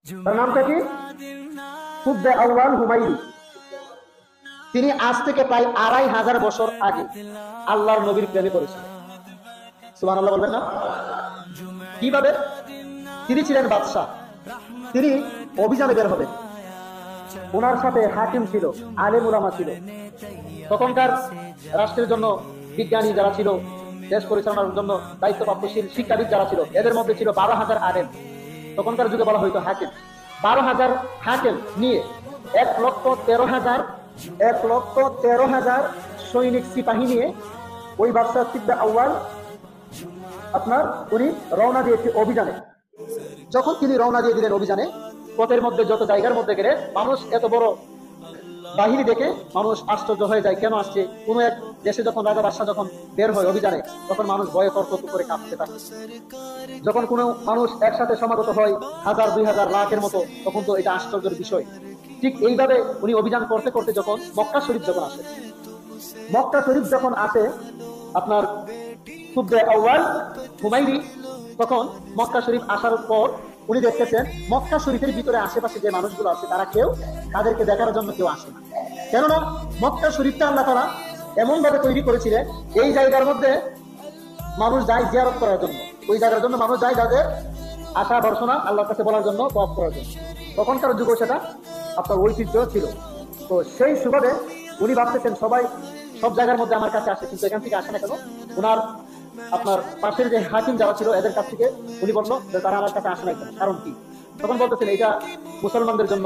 তার নামটা কি? কুতবে আউয়াল হুমায়ুন। তিনি আজ থেকে প্রায় ২৫০০ বছর আগে আল্লাহর নবীর প্রেমে পড়েছিলেন। সুবহানাল্লাহ বলবেন না? কিভাবে? তিনি ছিলেন বাদশাহ, তিনি অভিযানে বের হবেন, ওনার সাথে হাকিম ছিল, আলেম উলামা ছিল। তখনকার রাষ্ট্রের জন্য বিজ্ঞানী যারা ছিল, দেশ পরিচালনার জন্য দায়িত্বপ্রাপ্তশীল শিক্ষাবিদ যারা ছিল, এদের মধ্যে ছিল ১২,০০০ আলেম। তখনকার যুগে বলা হইতো হাকিম। ১২,০০০ হাকিম নিয়ে ১,১৩,০০০ সৈনিক সিপাহী নিয়ে ওই বাদশাহ কুতবে আউয়াল আপনার উনি রওনা দিয়েছে অভিযানে। যখন তিনি রওনা দিয়ে দিলেন অভিযানে, পথের মধ্যে যত জায়গার মধ্যে গেলে মানুষ এত বড় বাহিনী দেখে মানুষ আশ্চর্য হয়ে যায়, কেন আসছে? কোনো এক দেশে যখন রাজা বাদশাহ যখন বের হয় অভিযানে, তখন মানুষ ভয়ে তর্ক করে কাঁপতে থাকে। যখন কোনো মানুষ একসাথে সমাগত হয় ১,০০০, ২,০০০, লাখের মতো, তখন তো এটা আশ্চর্যের বিষয়। ঠিক এইভাবে উনি অভিযান করতে করতে যখন মক্কা শরীফ যখন আসে, মক্কা শরীফ যখন আসে আপনার কুতবে আউয়াল হুমায়রি, তখন মক্কা শরীফ আসার পর উনি দেখতেছেন মক্কা শরীফের ভিতরে আশেপাশে যে মানুষগুলো আছে তারা কেউ তাদেরকে দেখার জন্য কেউ আসে না। কেননা মক্কা শরীফটা আল্লাহ তাআলা এমন ভাবে তৈরি করেছিলেন, এই জায়গার মধ্যে মানুষ যায় জিয়ারত করার জন্য, ওই জায়গার জন্য মানুষ যায় যাদের আশা ভরসনা আল্লাহর কাছে বলার জন্য, তওয়াফ করার জন্য। তখনকার যুগে সেটা আপনার ঐতিহ্য ছিল। তো সেই সুবাদে উনি ভাবতেছেন সবাই সব জায়গার মধ্যে আমার কাছে আসে, কিন্তু এখান থেকে আসে না কেন? ওনার আপনার পাশের যে হাকিম যারা ছিল এদের কাছ থেকে উনি বললো যে তারা আমার কাছে আসে না কেন, কারণ কি? তখন বলতেছেন এটা মুসলমানদের জন্য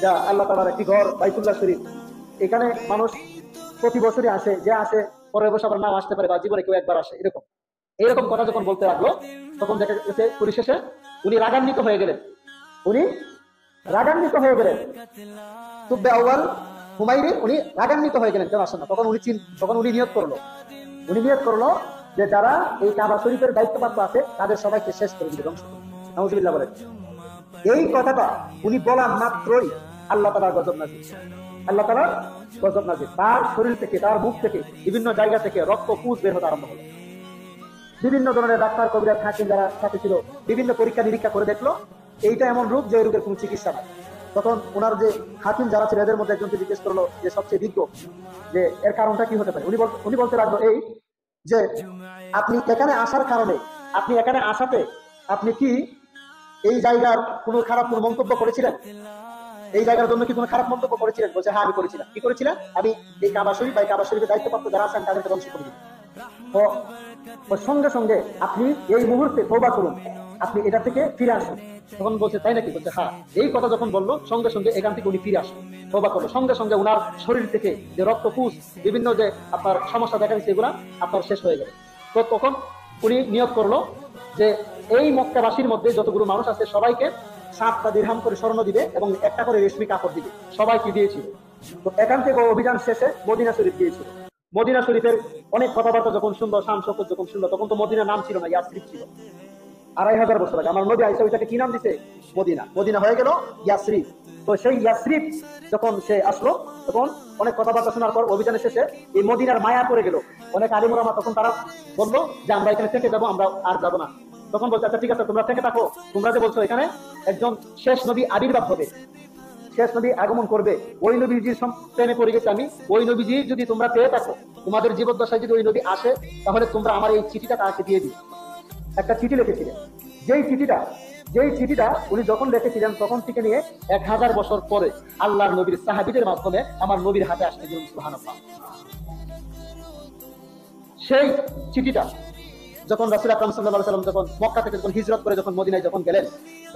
যা আল্লাহ তাআলার একটি ঘর বাইতুল্লাহ শরীফ, এখানে মানুষ প্রতি বছরই আসে, যে আসে পরের বছর আবার নাও আসতে পারে, বা জীবনে কেউ একবার আসে, এরকম এরকম কথা যখন বলতে লাগলো, তখন দেখা গেছে পরিশেষে উনি রাগান্বিত হয়ে গেলেন। উনি রাগান্বিত হয়ে গেলেন কুতবে আউয়াল হুমায়রি, উনি রাগান্বিত হয়ে গেলেন, কেন আসেন না? তখন উনি নিয়ত করলো যে যারা এই কাবা শরীফের দায়িত্বপ্রাপ্ত আছে তাদের সবাইকে শেষ করে দিবে, ধ্বংস করবে। নাউজুবিল্লাহ বলেন। এই কথাটা উনি বলা মাত্রই আল্লাহ তাআলার গজব নাযিল। আল্লাহ তাআলার গজব নাযিল। তার শরীর থেকে, তার মুখ থেকে, বিভিন্ন জায়গা থেকে রক্ত পুঁজ বের হতে আরম্ভ হলো। বিভিন্ন ধরনের ডাক্তার কবিরাজ হাকিম যারা সাথে ছিল বিভিন্ন পরীক্ষা নিরীক্ষা করে দেখলো এইটা এমন রোগ যে রোগের কোনো চিকিৎসা নাই। তখন ওনার যে হাকিম যারা ছিল এদের মধ্যে একজনকে জিজ্ঞেস করলো, যে সবচেয়ে বিজ্ঞ, যে এর কারণটা কি হতে পারে? উনি বলতে লাগলো এই যে আপনি এখানে আসার কারণে, আপনি এখানে আসাতে আপনি কি এই জায়গার কোনো খারাপ কোনো মন্তব্য করেছিলেন? এই জায়গার জন্য কি কোনো খারাপ মন্তব্য করেছিলেন? বলছে হ্যাঁ আমি করেছিলাম। কি করেছিলেন? আমি এই কাবা শরীফ বা কাবা শরীফের দায়িত্বপ্রাপ্ত যারা আছেন তাদেরকে ধ্বংস করে দিই। তো সঙ্গে সঙ্গে আপনি এই মুহূর্তে তওবা করুন, আপনি এটা থেকে ফিরে আসুন। তখন বলছে তাই নাকি? বলছে হ্যাঁ। এই কথা যখন বললো সঙ্গে সঙ্গে এখান থেকে উনি ফিরে আসুন, তওবা করলো। সঙ্গে সঙ্গে উনার শরীর থেকে যে রক্তপুষ, বিভিন্ন যে আপনার সমস্যা দেখা দিচ্ছে এগুলা আপনার শেষ হয়ে গেল। তো তখন উনি নিয়ত করলো যে এই মক্কাবাসীর মধ্যে যতগুলো মানুষ আছে সবাইকে 7টা দিরহাম করে স্বর্ণ দিবে এবং একটা করে রেশমি কাপড় দিবে, সবাইকে দিয়েছিল। তো এখান থেকে অভিযান শেষে মদিনা শরীফ দিয়েছিল। মদিনা শরীফের অনেক কথাবার্তা যখন সুন্দর, শান শৌকত যখন সুন্দর, তখন তো মদিনার নাম ছিল না, ইয়াসরিব ছিল। ২,৫০০ বছর আগে আমার নবী আইসা ওইটাকে কি নাম দিছে? মদিনা। মদিনা হয়ে গেল ইয়াসরিব। তো সেই ইয়াসরিব যখন সে আসলো, তখন অনেক কথাবার্তা শোনার পর অভিযানের শেষে এই মদিনার মায়া পড়ে গেল। অনেক আলিম ওলামা তখন তারা বললো যে আমরা এখানে থেকে যাবো, আমরা আর যাবো না। তখন বলছে আচ্ছা ঠিক আছে, তোমরা থেকে থাকো, তোমরা যে বলছো এখানে একজন শেষ নবী আবির্ভাব হবে, শেষ নবী আগমন করবে, ওই নবীজির প্রেমে পড়ে গেছে আমি। ওই নবীজি যদি তোমরা পেয়ে থাকো, তোমাদের জীবদ্দশায় যদি ওই নবী আসে, তাহলে তোমরা আমার এই চিঠিটা তাকে দিয়ে দিও। একটা চিঠি লিখেছিলেন। যেই চিঠিটা উনি যখন লিখেছিলেন তখন থেকে নিয়ে ১,০০০ বছর পরে আল্লাহর নবীর সাহাবীদের মাধ্যমে আমার নবীর হাতে আসতে দিলেন। সুবহানাল্লাহ। সেই চিঠিটা যখন রাসূল আকরাম সাল্লাল্লাহু আলাইহি ওয়াসাল্লাম যখন মক্কা থেকে যখন হিজরত করে যখন মদিনায় যখন গেলেন,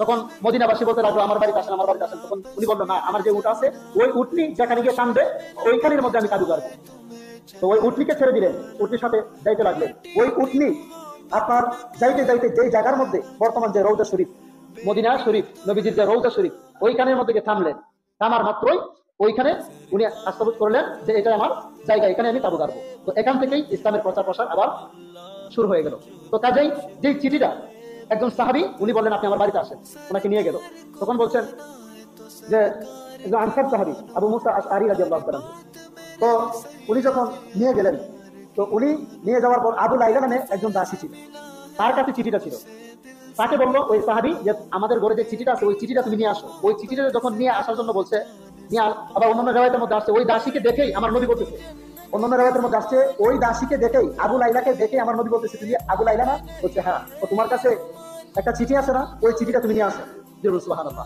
তখন মদিনাবাসী বলতে লাগলো আমার বাড়িতে আসেন, আমার বাড়িতে আসেন। তখন উনি বললো না, আমার যে উট আছে ওই উটনি যেখানে গিয়ে টানবে ওইখানের মধ্যে আমি কাদু করবো। তো ওই উটনিকে ছেড়ে দিলেন, উটনির সাথে যাইতে লাগলেন। ওই উটনি আপনার যাইতে যাইতে যেই জায়গার মধ্যে বর্তমান যে রওজা শরীফ, মদিনা শরীফ, নবীজির যে রওজা শরীফ, ওইখানের মধ্যে থামলেন। থামার মাত্রই ওইখানে উনি আস্তাবুত করলেন যে এটা আমার জায়গা, এখানে আমি তাবু গাড়বো। তো এখান থেকেই ইসলামের প্রচার প্রসার আবার শুরু হয়ে গেল। তো কাজেই যে চিঠিটা একজন সাহাবী উনি বললেন আপনি আমার বাড়িতে আসেন, ওনাকে নিয়ে গেল। তখন বলছেন যে একজন আনসার সাহাবী আবু মুসা আশআরী রাদিয়াল্লাহু তাআলা, তো উনি যখন নিয়ে গেলেন, তো উনি নিয়ে যাওয়ার পর আবু লাইলা নামে একজন দাসী ছিল, তার কাছে চিঠিটা ছিল। তাকে বললো ওই সাহাবী যে আমাদের ঘরে যে চিঠিটা আছে ওই চিঠিটা তুমি নিয়ে আসো। ওই চিঠিটা যখন নিয়ে আসার জন্য বলছে, নিয়ে আবার অন্যান্য রেওয়ায়তের মধ্যে আসছে ওই দাসীকে দেখেই আমার নবী বলতেছে, অন্যান্য রেওয়ায়তের মধ্যে আসছে ওই দাসীকে দেখেই, আবু লাইলাকে দেখেই আমার নবী বলতেছে তুমি আবু লাইলা না? বলছে হ্যাঁ। তো তোমার কাছে একটা চিঠি আছে না, ওই চিঠিটা তুমি নিয়ে আসো। সুবহানাল্লাহ।